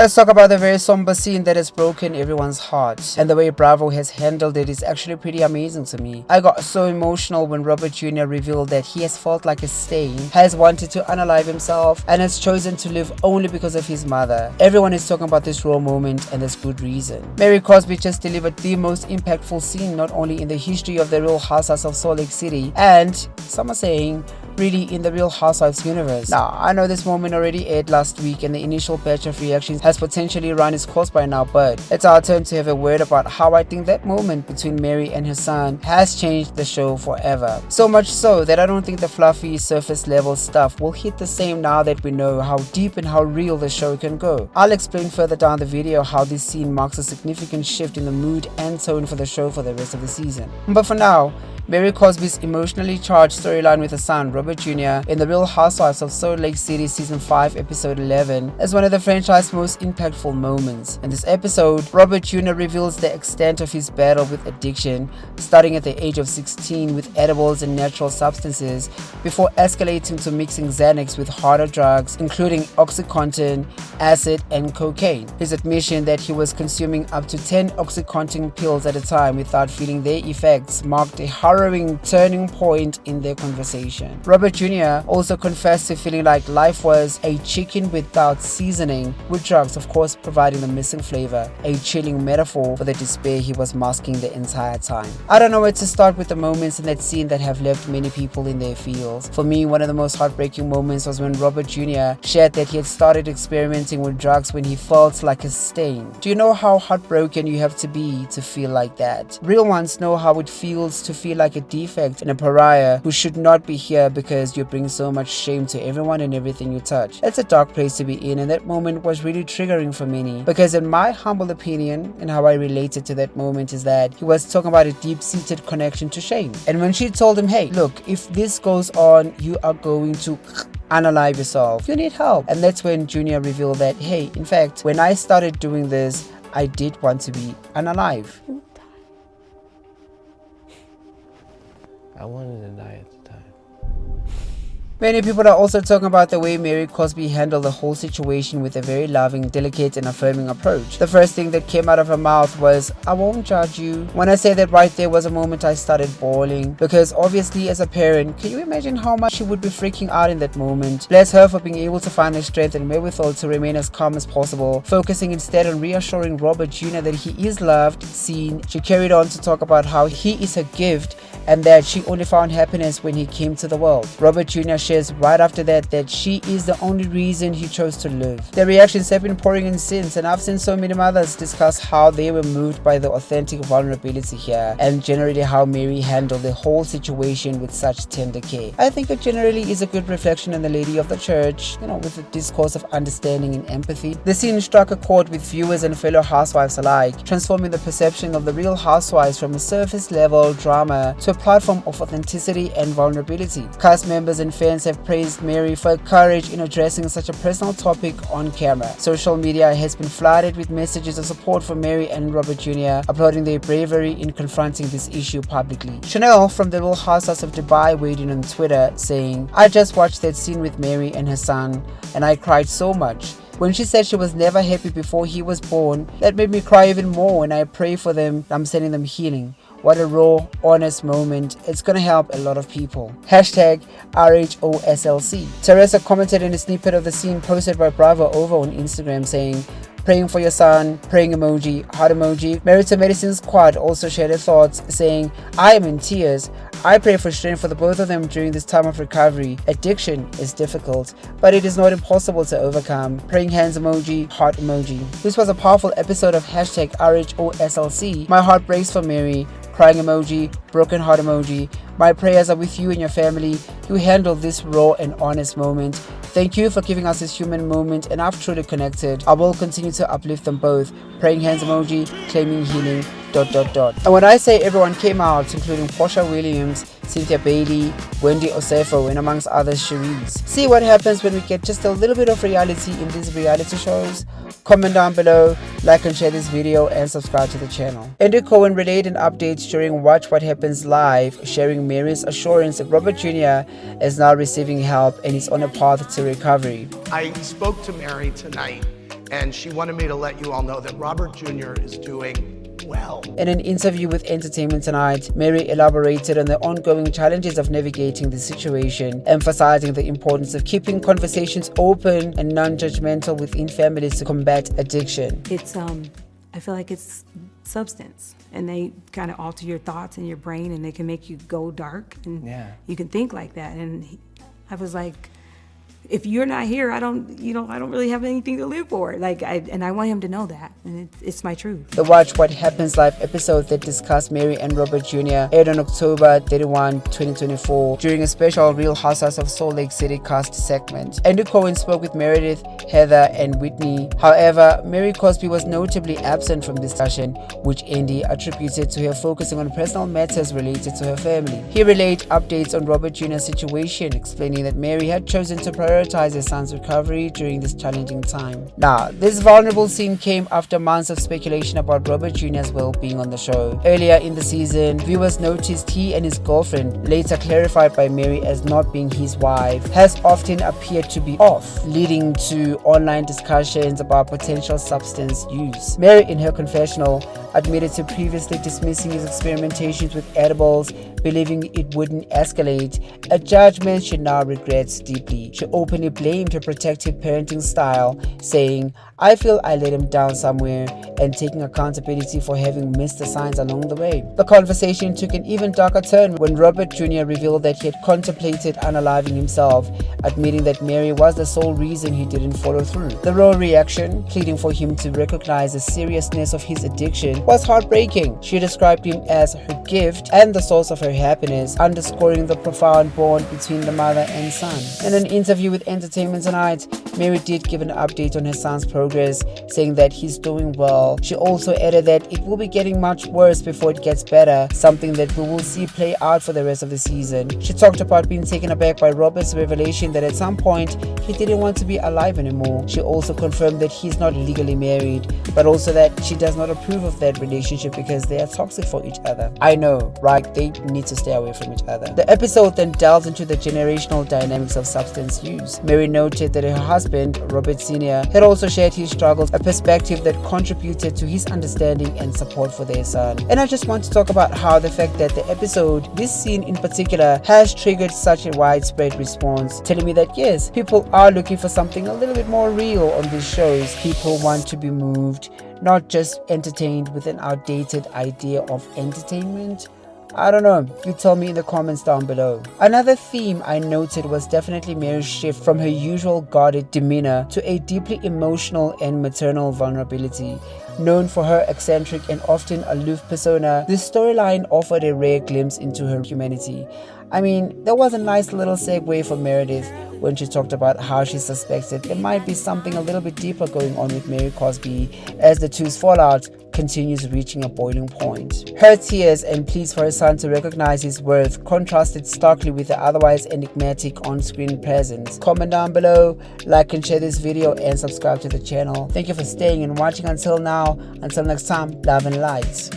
Let's talk about the very somber scene that has broken everyone's heart. And the way Bravo has handled it is actually pretty amazing to me. I got so emotional when Robert Jr. revealed that he has felt like a stain, has wanted to unalive himself, and has chosen to live only because of his mother. Everyone is talking about this raw moment, and there's good reason. Mary Cosby just delivered the most impactful scene not only in the history of the Real Housewives of Salt Lake City, and some are saying really in the Real Housewives universe. Now, I know this moment already aired last week and the initial batch of reactions has potentially run its course by now, but it's our turn to have a word about how I think that moment between Mary and her son has changed the show forever. So much so that I don't think the fluffy surface level stuff will hit the same now that we know how deep and how real the show can go. I'll explain further down the video how this scene marks a significant shift in the mood and tone for the show for the rest of the season. But for now, Mary Cosby's emotionally charged storyline with her son, Robert Jr., in The Real Housewives of Salt Lake City Season 5, Episode 11, is one of the franchise's most impactful moments. In this episode, Robert Jr. reveals the extent of his battle with addiction, starting at the age of 16 with edibles and natural substances, before escalating to mixing Xanax with harder drugs, including OxyContin, acid, and cocaine. His admission that he was consuming up to 10 OxyContin pills at a time without feeling their effects marked a harrowing turning point in their conversation. Robert Jr. also confessed to feeling like life was a chicken without seasoning, with drugs of course providing the missing flavor, a chilling metaphor for the despair he was masking the entire time. I don't know where to start with the moments in that scene that have left many people in their feels. For me, one of the most heartbreaking moments was when Robert Jr. shared that he had started experimenting with drugs when he felt like a stain. Do you know how heartbroken you have to be to feel like that? Real ones know how it feels to feel like a defect and a pariah who should not be here because you bring so much shame to everyone and everything you touch. It's a dark place to be in, and that moment was really triggering for many, because in my humble opinion and how I related to that moment is that he was talking about a deep-seated connection to shame. And when she told him, hey, look, if this goes on, you are going to unalive yourself, you need help. And that's when Junior revealed that, hey, in fact, when I started doing this, I did want to be unalive. I wanted to die at the time. Many people are also talking about the way Mary Cosby handled the whole situation with a very loving, delicate, and affirming approach. The first thing that came out of her mouth was, I won't judge you. When I say that right there was a moment I started bawling, because obviously as a parent, can you imagine how much she would be freaking out in that moment? Bless her for being able to find the strength and wherewithal to remain as calm as possible, focusing instead on reassuring Robert Jr. that he is loved, seen. She carried on to talk about how he is her gift and that she only found happiness when he came to the world. Robert Jr. shares right after that she is the only reason he chose to live. The reactions have been pouring in since, and I've seen so many mothers discuss how they were moved by the authentic vulnerability here, and generally how Mary handled the whole situation with such tender care. I think it generally is a good reflection on the lady of the church, with a discourse of understanding and empathy. The scene struck a chord with viewers and fellow housewives alike, transforming the perception of the Real Housewives from a surface level drama to a platform of authenticity and vulnerability. Cast members and fans have praised Mary for her courage in addressing such a personal topic on camera. Social media has been flooded with messages of support for Mary and Robert Jr., applauding their bravery in confronting this issue publicly. Chanel from the Real Housewives of Dubai weighed in on Twitter saying, I just watched that scene with Mary and her son and I cried so much. When she said she was never happy before he was born, that made me cry even more, and I pray for them. I'm sending them healing. What a raw, honest moment. It's gonna help a lot of people. Hashtag RHOLSC. Teresa commented in a snippet of the scene posted by Bravo over on Instagram saying, praying for your son, praying emoji, heart emoji. Married to Medicine Squad also shared her thoughts saying, I am in tears. I pray for strength for the both of them during this time of recovery. Addiction is difficult, but it is not impossible to overcome. Praying hands emoji, heart emoji. This was a powerful episode of hashtag RHOLSC. My heart breaks for Mary. Crying emoji, broken heart emoji. My prayers are with you and your family. You handled this raw and honest moment. Thank you for giving us this human moment, and I've truly connected. I will continue to uplift them both. Praying hands emoji, claiming healing, ... And when I say everyone came out, including Portia Williams, Cynthia Bailey, Wendy Osefo, and amongst others, Cherise. See what happens when we get just a little bit of reality in these reality shows? Comment down below, like and share this video, and subscribe to the channel. Andy Cohen relayed an update during Watch What Happens Live, sharing Mary's assurance that Robert Jr. is now receiving help and is on a path to recovery. I spoke to Mary tonight, and she wanted me to let you all know that Robert Jr. is doing well. In an interview with Entertainment Tonight, Mary elaborated on the ongoing challenges of navigating the situation, emphasizing the importance of keeping conversations open and non-judgmental within families to combat addiction. It's I feel like it's substance, and they kind of alter your thoughts and your brain, and they can make you go dark, and you can think like that. And I was like, if you're not here, I don't really have anything to live for. I want him to know that, and it's my truth. The Watch What Happens live episode that discussed Mary and Robert Jr. aired on October 31, 2024, during a special Real Housewives of Salt Lake City cast segment. Andy Cohen spoke with Meredith, Heather, and Whitney. However, Mary Cosby was notably absent from this discussion, which Andy attributed to her focusing on personal matters related to her family. He relayed updates on Robert Jr.'s situation, explaining that Mary had chosen to prioritize her son's recovery during this challenging time. Now, this vulnerable scene came after months of speculation about Robert Jr.'s well-being on the show. Earlier in the season, viewers noticed he and his girlfriend, later clarified by Mary as not being his wife, has often appeared to be off, leading to online discussions about potential substance use. Mary, in her confessional, admitted to previously dismissing his experimentations with edibles, believing it wouldn't escalate, a judgment she now regrets deeply. She openly blamed her protective parenting style, saying, "I feel I let him down somewhere," and taking accountability for having missed the signs along the way. The conversation took an even darker turn when Robert Jr. revealed that he had contemplated unaliving himself, admitting that Mary was the sole reason he didn't follow through. The raw reaction, pleading for him to recognize the seriousness of his addiction, was heartbreaking. She described him as her gift and the source of her happiness, underscoring the profound bond between the mother and son. In an interview with Entertainment Tonight, Mary did give an update on her son's progress, saying that he's doing well. She also added that it will be getting much worse before it gets better, something that we will see play out for the rest of the season. She talked about being taken aback by Robert's revelation that at some point he didn't want to be alive anymore. She also confirmed that he's not legally married, but also that she does not approve of that relationship because they are toxic for each other. I know, right? They need to stay away from each other. The episode then delves into the generational dynamics of substance use. Mary noted that her husband, Robert Sr., had also shared his struggles, a perspective that contributed to his understanding and support for their son. And I just want to talk about how the fact that the episode, this scene in particular, has triggered such a widespread response, telling me that yes, people are looking for something a little bit more real on these shows. People want to be moved, not just entertained with an outdated idea of entertainment. I don't know, you tell me in the comments down below. Another theme I noted was definitely Mary's shift from her usual guarded demeanor to a deeply emotional and maternal vulnerability. Known for her eccentric and often aloof persona, this storyline offered a rare glimpse into her humanity. I mean, there was a nice little segue from Meredith when she talked about how she suspected there might be something a little bit deeper going on with Mary Cosby as the two's fallout continues reaching a boiling point. Her tears and pleas for her son to recognize his worth contrasted starkly with the otherwise enigmatic on-screen presence. Comment down below, like and share this video, and subscribe to the channel. Thank you for staying and watching until now. Until next time, love and light.